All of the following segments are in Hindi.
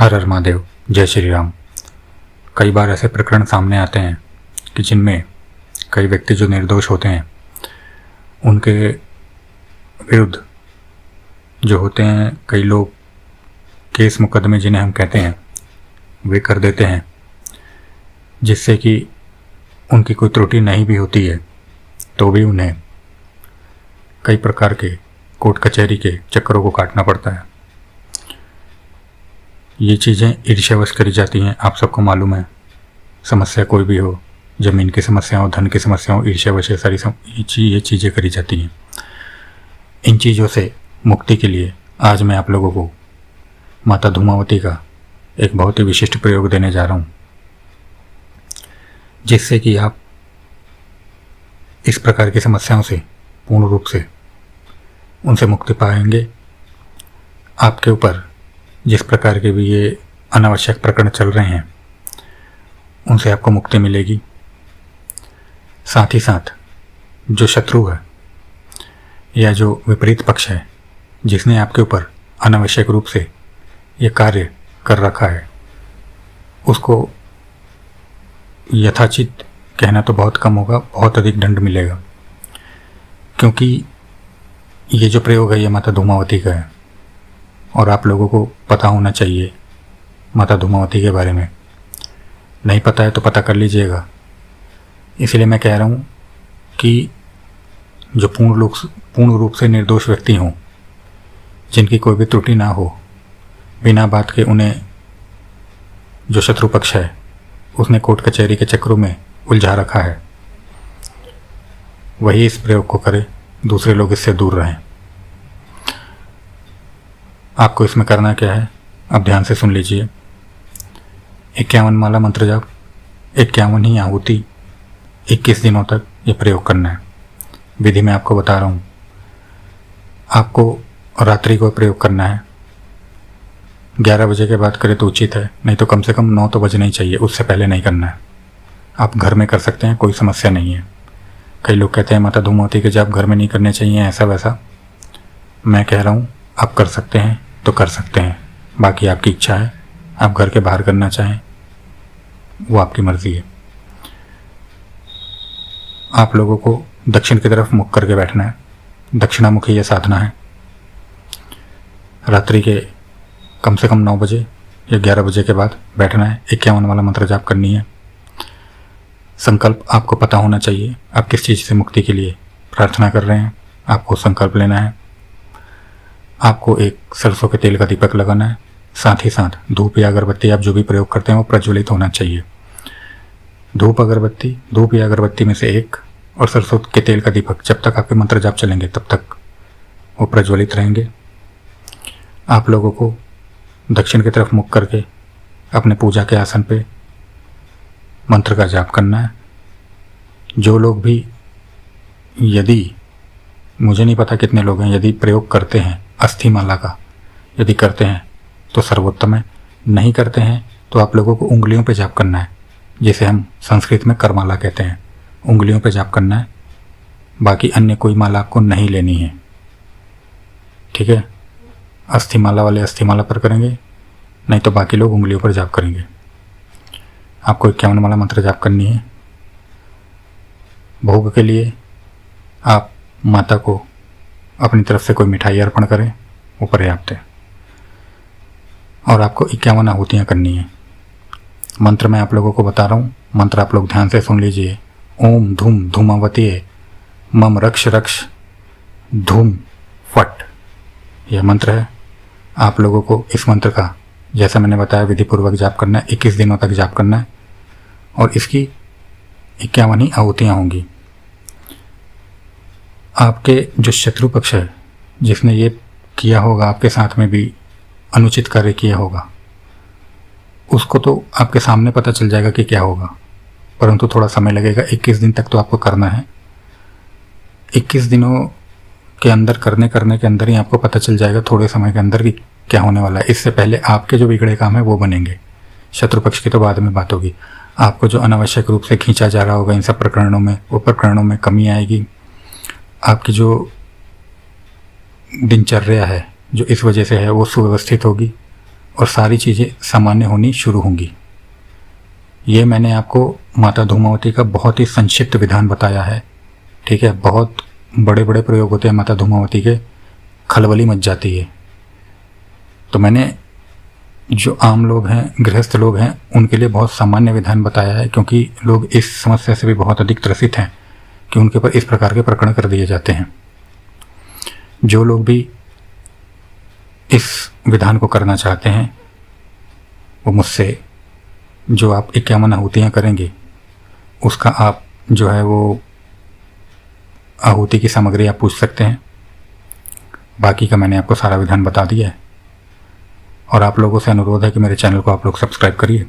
हर हर महादेव, जय श्री राम। कई बार ऐसे प्रकरण सामने आते हैं कि जिनमें कई व्यक्ति जो निर्दोष होते हैं उनके विरुद्ध जो होते हैं कई लोग केस मुकदमे जिन्हें हम कहते हैं वे कर देते हैं, जिससे कि उनकी कोई त्रुटि नहीं भी होती है तो भी उन्हें कई प्रकार के कोर्ट कचहरी के चक्करों को काटना पड़ता है। ये चीज़ें ईर्ष्यावश करी जाती हैं, आप सबको मालूम है। समस्या कोई भी हो, ज़मीन की समस्या हो, धन की समस्या हो, ईर्ष्यावश सारी ये चीज़ें करी जाती हैं। इन चीज़ों से मुक्ति के लिए आज मैं आप लोगों को माता धूमावती का एक बहुत ही विशिष्ट प्रयोग देने जा रहा हूँ, जिससे कि आप इस प्रकार की समस्याओं से पूर्ण रूप से उनसे मुक्ति पाएंगे। आपके ऊपर जिस प्रकार के भी ये अनावश्यक प्रकरण चल रहे हैं उनसे आपको मुक्ति मिलेगी। साथ ही साथ जो शत्रु है या जो विपरीत पक्ष है जिसने आपके ऊपर अनावश्यक रूप से ये कार्य कर रखा है, उसको यथाचित कहना तो बहुत कम होगा, बहुत अधिक दंड मिलेगा। क्योंकि ये जो प्रयोग है ये माता धूमावती का है और आप लोगों को पता होना चाहिए माता धूमावती के बारे में। नहीं पता है तो पता कर लीजिएगा। इसलिए मैं कह रहा हूँ कि जो पूर्ण रूप से निर्दोष व्यक्ति हों, जिनकी कोई भी त्रुटि ना हो, बिना बात के उन्हें जो शत्रु पक्ष है उसने कोर्ट कचहरी के चक्रों में उलझा रखा है, वही इस प्रयोग को करे, दूसरे लोग इससे दूर रहें। आपको इसमें करना क्या है, अब ध्यान से सुन लीजिए। 51 माला मंत्र जाप, 51 ही आहुति 21 दिनों तक ये प्रयोग करना है। विधि मैं आपको बता रहा हूँ। आपको रात्रि को प्रयोग करना है। 11 बजे के बाद करें तो उचित है, नहीं तो कम से कम 9 तो बजना ही चाहिए, उससे पहले नहीं करना है। आप घर में कर सकते हैं, कोई समस्या नहीं है। कई लोग कहते हैं माता धूमावती के जाप घर में नहीं करने चाहिए, ऐसा वैसा। मैं कह रहा हूँ आप कर सकते हैं तो कर सकते हैं, बाकी आपकी इच्छा है। आप घर के बाहर करना चाहें वो आपकी मर्जी है। आप लोगों को दक्षिण की तरफ मुख करके बैठना है, दक्षिणामुखी यह साधना है। रात्रि के कम से कम 9 बजे या 11 बजे के बाद बैठना है। 51 वाला मंत्र जाप करनी है। संकल्प आपको पता होना चाहिए, आप किस चीज़ से मुक्ति के लिए प्रार्थना कर रहे हैं, आपको संकल्प लेना है। आपको एक सरसों के तेल का दीपक लगाना है। साथ ही साथ धूप या अगरबत्ती आप जो भी प्रयोग करते हैं वो प्रज्वलित होना चाहिए। धूप या अगरबत्ती में से एक, और सरसों के तेल का दीपक जब तक आपके मंत्र जाप चलेंगे तब तक वो प्रज्वलित रहेंगे। आप लोगों को दक्षिण की तरफ मुख करके अपने पूजा के आसन पे मंत्र का जाप करना है। जो लोग भी, यदि, मुझे नहीं पता कितने लोग हैं, यदि प्रयोग करते हैं अस्थि माला का, यदि करते हैं तो सर्वोत्तम है। नहीं करते हैं तो आप लोगों को उंगलियों पे जाप करना है, जिसे हम संस्कृत में करमाला कहते हैं। उंगलियों पे जाप करना है, बाकी अन्य कोई माला आपको नहीं लेनी है, ठीक है। अस्थि माला वाले अस्थि माला पर करेंगे, नहीं तो बाकी लोग उंगलियों पर जाप करेंगे। आपको 51 माला मंत्र जाप करनी है। भोग के लिए आप माता को अपनी तरफ से कोई मिठाई अर्पण करें, वो पर्याप्त है। और आपको 51 आहुतियाँ करनी है। मंत्र मैं आप लोगों को बता रहा हूँ, मंत्र आप लोग ध्यान से सुन लीजिए। ओम धूम धूमावती मम रक्ष रक्ष धूम फट, यह मंत्र है। आप लोगों को इस मंत्र का, जैसा मैंने बताया, विधिपूर्वक जाप करना है। 21 दिनों तक जाप करना है और इसकी 51 ही आहुतियाँ होंगी। आपके जो शत्रु पक्ष है, जिसने ये किया होगा, आपके साथ में भी अनुचित कार्य किया होगा, उसको तो आपके सामने पता चल जाएगा कि क्या होगा, परंतु थोड़ा समय लगेगा। 21 दिन तक तो आपको करना है। 21 दिनों के अंदर करने के अंदर ही आपको पता चल जाएगा थोड़े समय के अंदर कि क्या होने वाला है। इससे पहले आपके जो बिगड़े काम है वो बनेंगे। शत्रु पक्ष की तो बाद में बात होगी। आपको जो अनावश्यक रूप से खींचा जा रहा होगा इन सब प्रकरणों में, वो प्रकरणों में कमी आएगी। आपकी जो दिनचर्या है जो इस वजह से है वो सुव्यवस्थित होगी। और सारी चीज़ें सामान्य होनी शुरू होंगी। ये मैंने आपको माता धूमावती का बहुत ही संक्षिप्त विधान बताया है, ठीक है। बहुत बड़े बड़े प्रयोग होते हैं माता धूमावती के, खलबली मच जाती है। तो मैंने जो आम लोग हैं, गृहस्थ लोग हैं, उनके लिए बहुत सामान्य विधान बताया है, क्योंकि लोग इस समस्या से भी बहुत अधिक त्रसित हैं कि उनके ऊपर इस प्रकार के प्रकरण कर दिए जाते हैं। जो लोग भी इस विधान को करना चाहते हैं वो मुझसे जो आप 51 आहुतियाँ करेंगे उसका आप जो है वो आहुति की सामग्री आप पूछ सकते हैं। बाकी का मैंने आपको सारा विधान बता दिया है और आप लोगों से अनुरोध है कि मेरे चैनल को आप लोग सब्सक्राइब करिए।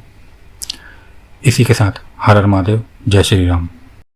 इसी के साथ हर हर महादेव, जय श्री राम।